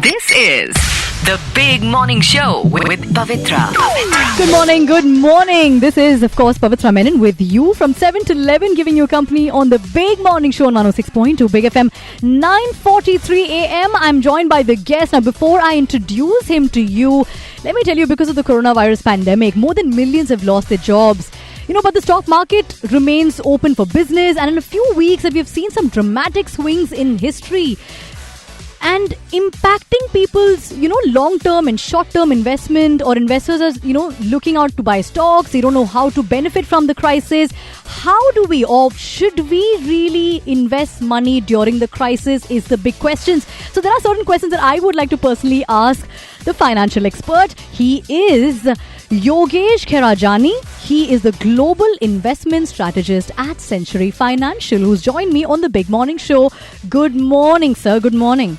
This is the Big Morning Show with Pavitra. Good morning, good morning. This is, of course, Pavitra Menon with you from 7 to 11, giving you company on the Big Morning Show on 106.2 Big FM, 9:43 a.m. I'm joined by the guest. Now, before I introduce him to you, let me tell you, because of the coronavirus pandemic, more than millions have lost their jobs. But the stock market remains open for business, and in a few weeks, we've seen some dramatic swings in history and impacting people's, long-term and short-term investment, or investors are, looking out to buy stocks. They don't know how to benefit from the crisis. How do we, or should we really invest money during the crisis is the big questions. So there are certain questions that I would like to personally ask the financial expert. He is Yogesh Kherajani. He is the global investment strategist at Century Financial, who's joined me on the Big Morning Show. Good morning, sir. Good morning.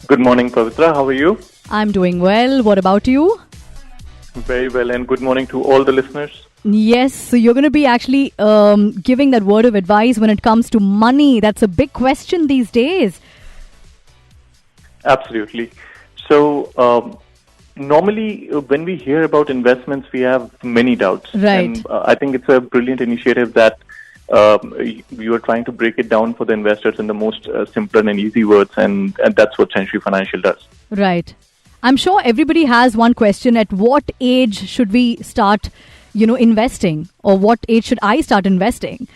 Good morning, Pavitra. How are you? I'm doing well. What about you? Very well, and good morning to all the listeners. Yes, so you're going to be actually giving that word of advice when it comes to money. That's a big question these days. Absolutely. So, normally when we hear about investments, we have many doubts. Right. And I think it's a brilliant initiative that you are trying to break it down for the investors in the most simple and easy words, and that's what Century Financial does. Right. I'm sure everybody has one question: at what age should we start, investing, or what age should I start investing?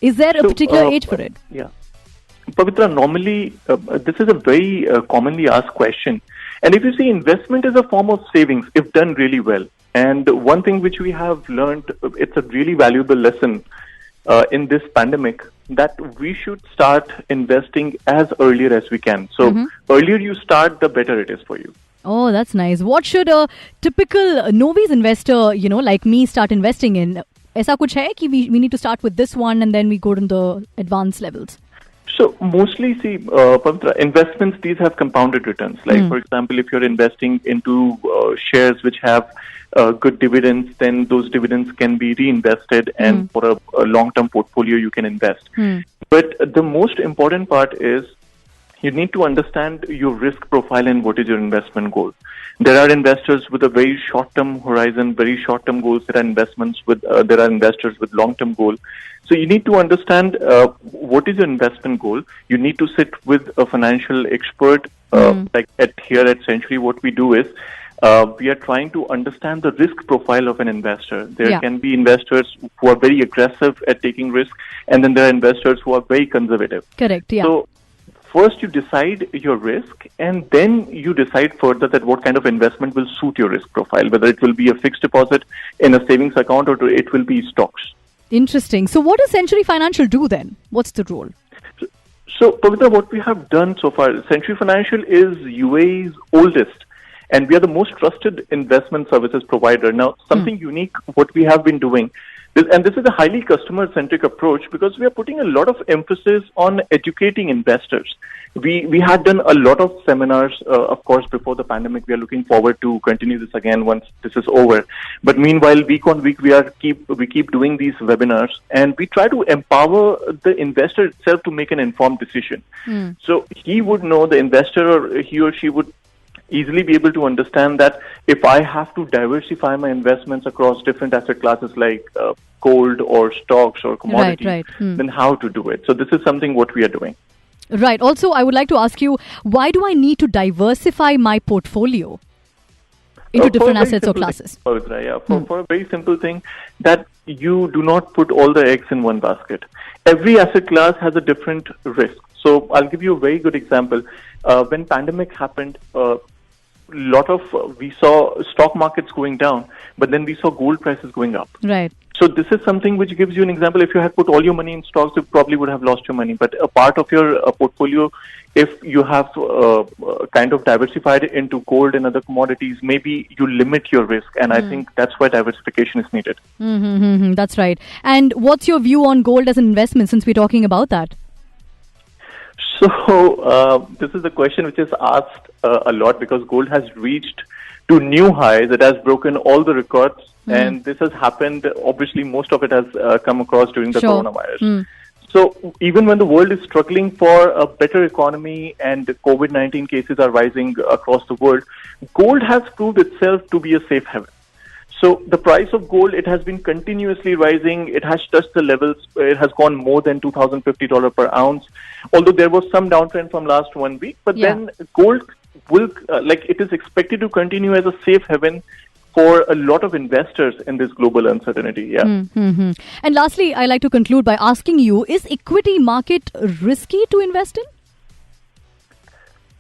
Is there a particular age for it? Yeah. Pavitra, normally this is a very commonly asked question. And if you see, investment is a form of savings if done really well. And one thing which we have learned, it's a really valuable lesson in this pandemic, that we should start investing as earlier as we can. So earlier you start, the better it is for you. Oh, that's nice. What should a typical novice investor, like me, start investing in? Aisa kuch hai ki we need to start with this one and then we go to the advanced levels? So mostly, see, Pavitra, investments, these have compounded returns. Like, for example, if you're investing into shares which have good dividends, then those dividends can be reinvested, and for a long-term portfolio, you can invest. But the most important part is you need to understand your risk profile and what is your investment goal. There are investors with a very short-term horizon, very short-term goals. There are investors with long-term goals. So you need to understand what is your investment goal. You need to sit with a financial expert. Like here at Century, what we do is we are trying to understand the risk profile of an investor. There can be investors who are very aggressive at taking risk, and then there are investors who are very conservative. Correct, yeah. So first you decide your risk, and then you decide further that what kind of investment will suit your risk profile, whether it will be a fixed deposit in a savings account or it will be stocks. Interesting. So what does Century Financial do then? What's the role? So, Pavitra, what we have done so far, Century Financial is UAE's oldest, and we are the most trusted investment services provider. Now, something unique, what we have been doing, and this is a highly customer-centric approach, because we are putting a lot of emphasis on educating investors. We had done a lot of seminars, of course, before the pandemic. We are looking forward to continue this again once this is over. But meanwhile, week on week, we keep doing these webinars, and we try to empower the investor itself to make an informed decision. So he would know, the investor, or he or she would easily be able to understand that if I have to diversify my investments across different asset classes like gold or stocks or commodities, then how to do it. So this is something what we are doing. Right. Also, I would like to ask you, why do I need to diversify my portfolio into different assets or classes? For a very simple thing, that you do not put all the eggs in one basket. Every asset class has a different risk. So I'll give you a very good example. When pandemic happened, we saw stock markets going down, but then we saw gold prices going up. Right. So this is something which gives you an example. If you had put all your money in stocks, you probably would have lost your money. But a part of your portfolio, if you have kind of diversified it into gold and other commodities, maybe you limit your risk. And I think that's why diversification is needed. That's right. And what's your view on gold as an investment, since we're talking about that? So this is a question which is asked a lot, because gold has reached to new highs. It has broken all the records. And this has happened, obviously, most of it has come across during the coronavirus. So even when the world is struggling for a better economy and COVID-19 cases are rising across the world, gold has proved itself to be a safe haven. So the price of gold, it has been continuously rising. It has touched the levels. It has gone more than $2,050 per ounce. Although there was some downtrend from last 1 week, but then gold will, it is expected to continue as a safe haven for a lot of investors in this global uncertainty. Yeah. Mm-hmm. And lastly, I like to conclude by asking you: is equity market risky to invest in?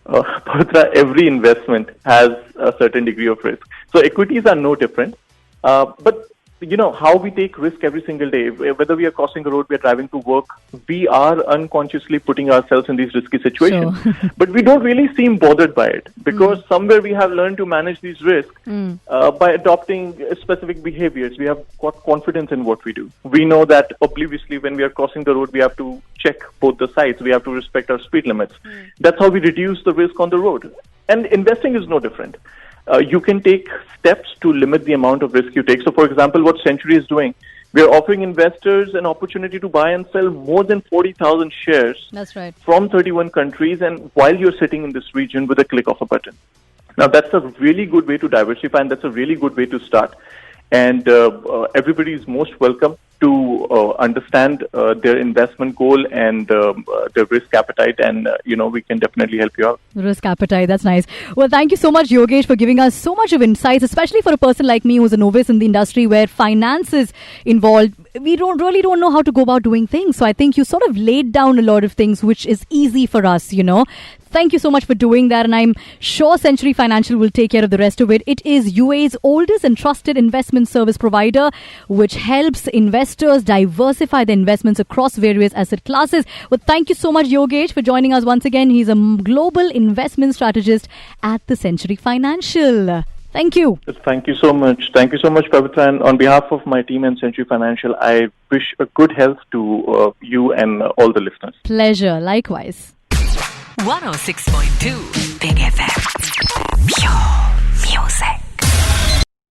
Pavitra, every investment has a certain degree of risk. So equities are no different. But you know how we take risk every single day. Whether we are crossing the road, we are driving to work, we are unconsciously putting ourselves in these risky situations. Sure. But we don't really seem bothered by it because somewhere we have learned to manage these risks by adopting specific behaviors. We have got confidence in what we do. We know that obliviously when we are crossing the road, we have to check both the sides. We have to respect our speed limits. That's how we reduce the risk on the road. And investing is no different. You can take steps to limit the amount of risk you take. So, for example, what Century is doing, we are offering investors an opportunity to buy and sell more than 40,000 shares. That's right. From 31 countries, and while you're sitting in this region with a click of a button. Now, that's a really good way to diversify, and that's a really good way to start. And everybody is most welcome to understand their investment goal and their risk appetite, and we can definitely help you out. Risk appetite, that's nice. Well, thank you so much, Yogesh, for giving us so much of insights, especially for a person like me who's a novice in the industry where finance is involved. We don't know how to go about doing things. So I think you sort of laid down a lot of things which is easy for us, Thank you so much for doing that, and I'm sure Century Financial will take care of the rest of it. It is UAE's oldest and trusted investment service provider, which helps investors diversify their investments across various asset classes. Well, thank you so much, Yogesh, for joining us once again. He's a global investment strategist at the Century Financial. Thank you. Thank you so much. Thank you so much, Pavitra. And on behalf of my team and Century Financial, I wish a good health to you and all the listeners. Pleasure. Likewise. 106.2 Big FM. Pure music.